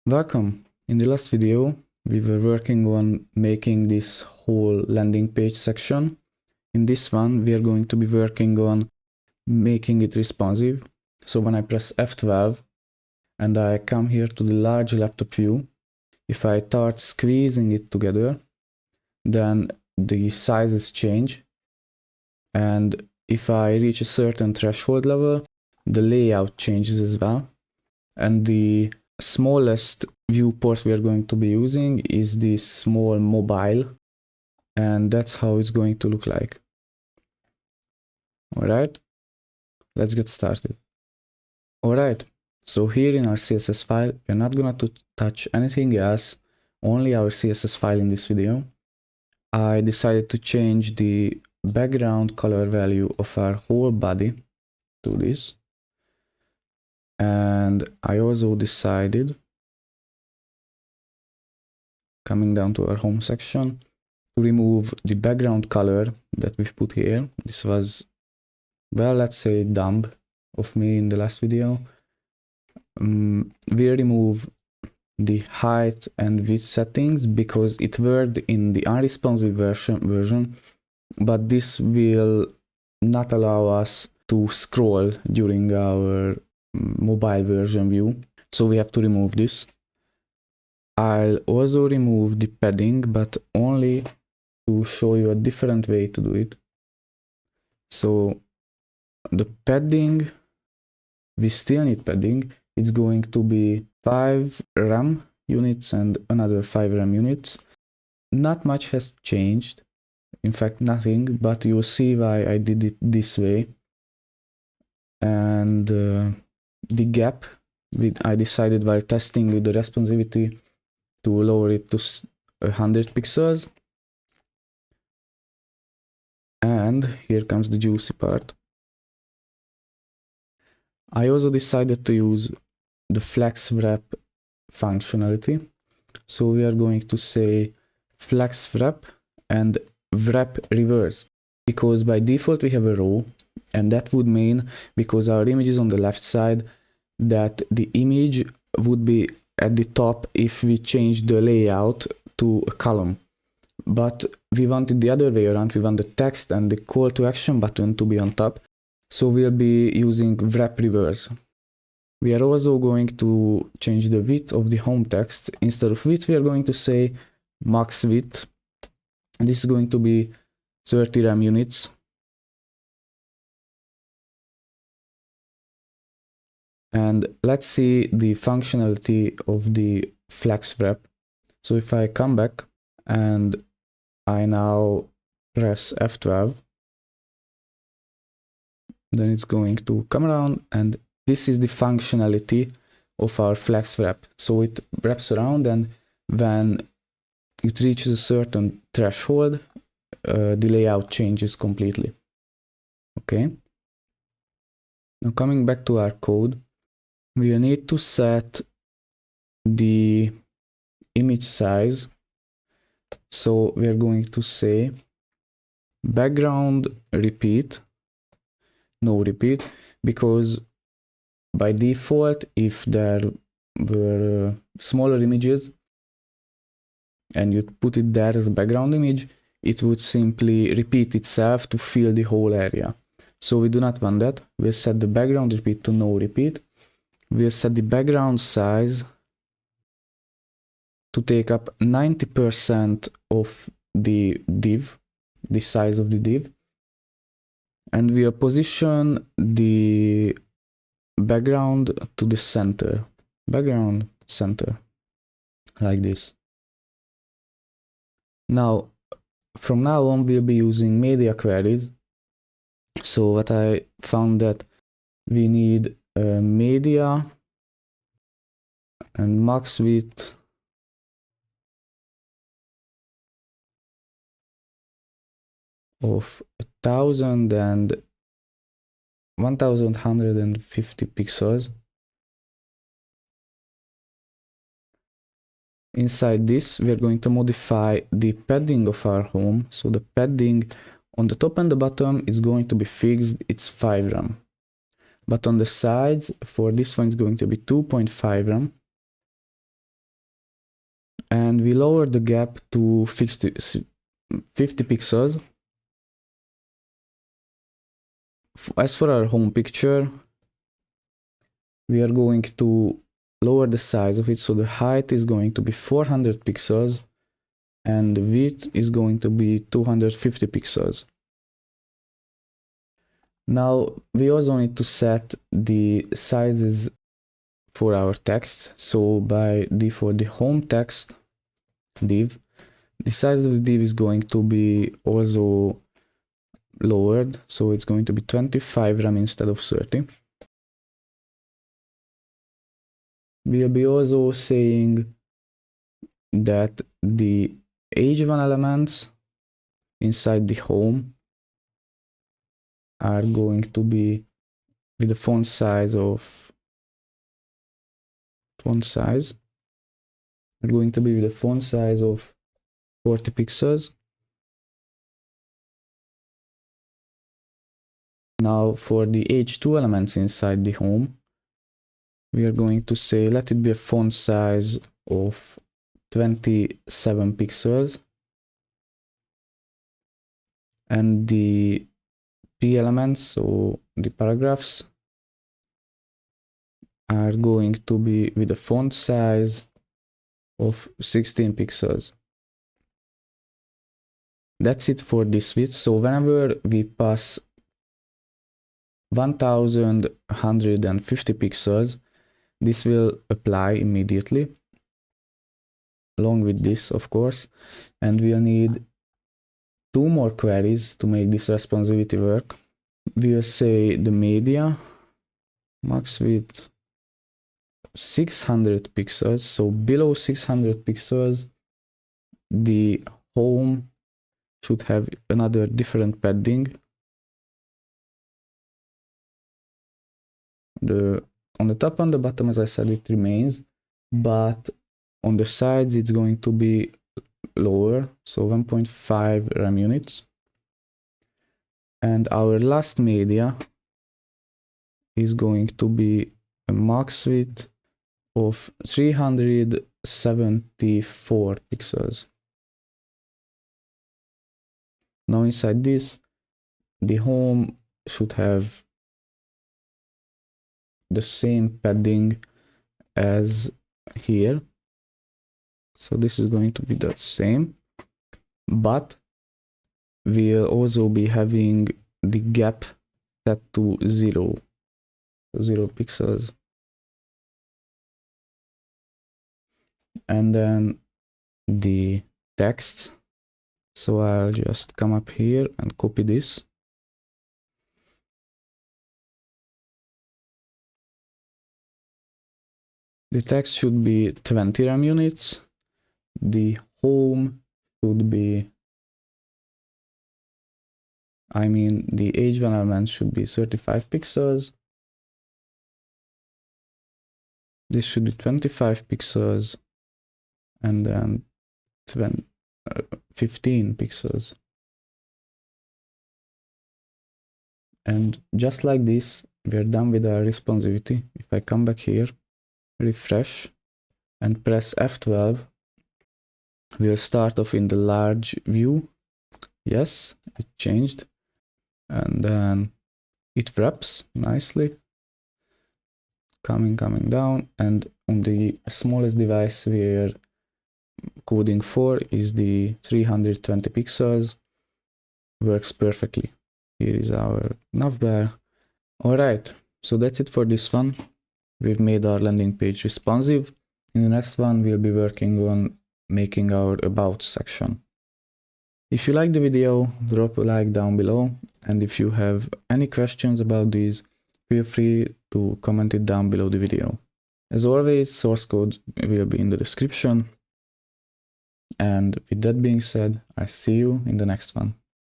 Welcome! In the last video, we were working on making this whole landing page section. In this one, we are going to be working on making it responsive. So when I press F12 and I come here to the large laptop view, if I start squeezing it together, then the sizes change. And if I reach a certain threshold level, the layout changes as well. And the smallest viewport we are going to be using is this small mobile, and that's how it's going to look like. Alright, let's get started. Alright, so here in our CSS file, we're not gonna touch anything else, only our CSS file in this video. I decided to change the background color value of our whole body to this. And I also decided, coming down to our home section, to remove the background color that we've put here. This was, well, let's say dumb of me in the last video. We remove the height and width settings because it worked in the unresponsive version, but this will not allow us to scroll during our mobile version view, so we have to remove this. I'll also remove the padding, but only to show you a different way to do it. So the padding, we still need padding. It's going to be 5 RAM units and another 5 RAM units. Not much has changed, in fact nothing, but you'll see why I did it this way. And the gap, I decided while testing with the responsivity to lower it to 100 pixels. And here comes the juicy part. I also decided to use the flex wrap functionality. So we are going to say flex wrap and wrap reverse, because by default we have a row, and that would mean, because our image is on the left side, that the image would be at the top if we change the layout to a column. But we want it the other way around. We want the text and the call to action button to be on top. So we'll be using wrap reverse. We are also going to change the width of the home text. Instead of width, we are going to say max width. And this is going to be 30 RAM units. And let's see the functionality of the flex wrap. So if I come back and I now press F12, then it's going to come around, and this is the functionality of our flex wrap. So it wraps around, and when it reaches a certain threshold, the layout changes completely. Okay. Now coming back to our code, we will need to set the image size. So we are going to say background repeat, no repeat, because by default, if there were smaller images and you put it there as a background image, it would simply repeat itself to fill the whole area. So we do not want that. We'll set the background repeat to no repeat. We'll set the background size to take up 90% of the div, the size of the div. And we'll position the background to the center, background center, like this. Now, from now on, we'll be using media queries. So what I found that we need media and max width of 1000 and 1150 pixels. Inside this, we are going to modify the padding of our home. So the padding on the top and the bottom is going to be fixed, it's 5 RAM. But on the sides, for this one, it's going to be 2.5 RAM. and we lower the gap to 50 pixels. As for our home picture, we are going to lower the size of it, so the height is going to be 400 pixels and the width is going to be 250 pixels. Now we also need to set the sizes for our text. So by default, the home text div, the size of the div is going to be also lowered, so it's going to be 25 rem instead of 30. We'll be also saying that the h1 elements inside the home are going to be with the font size are going to be with a font size of 40 pixels. Now for the h2 elements inside the home, we are going to say let it be a font size of 27 pixels, and the p elements, so the paragraphs, are going to be with a font size of 16 pixels. That's it for this width. So whenever we pass 1150 pixels, this will apply immediately, along with this, of course, and we'll need 2 more queries to make this responsivity work. We'll say the media max width 600 pixels, so below 600 pixels the home should have another different padding. On the top and the bottom, as I said, it remains, but on the sides it's going to be lower, so 1.5 rem units. And our last media is going to be a max width of 374 pixels. Now inside this, the home should have the same padding as here, so this is going to be the same, but we'll also be having the gap set to 0 pixels. And then the text, so I'll just come up here and copy this. The text should be 20 rem units. The home should be, the h1 element should be 35 pixels. This should be 25 pixels, and then 15 pixels. And just like this, we're done with our responsivity. If I come back here, refresh, and press F12, we'll start off in the large view. Yes, it changed. And then it wraps nicely, coming down, and on the smallest device we're coding for is the 320 pixels. Works perfectly. Here is our navbar. Alright, so that's it for this one. We've made our landing page responsive. In the next one, we'll be working on making our about section. If you like the video, drop a like down below, and if you have any questions about these, feel free to comment it down below the video. As always, source code will be in the description. And with that being said, I see you in the next one.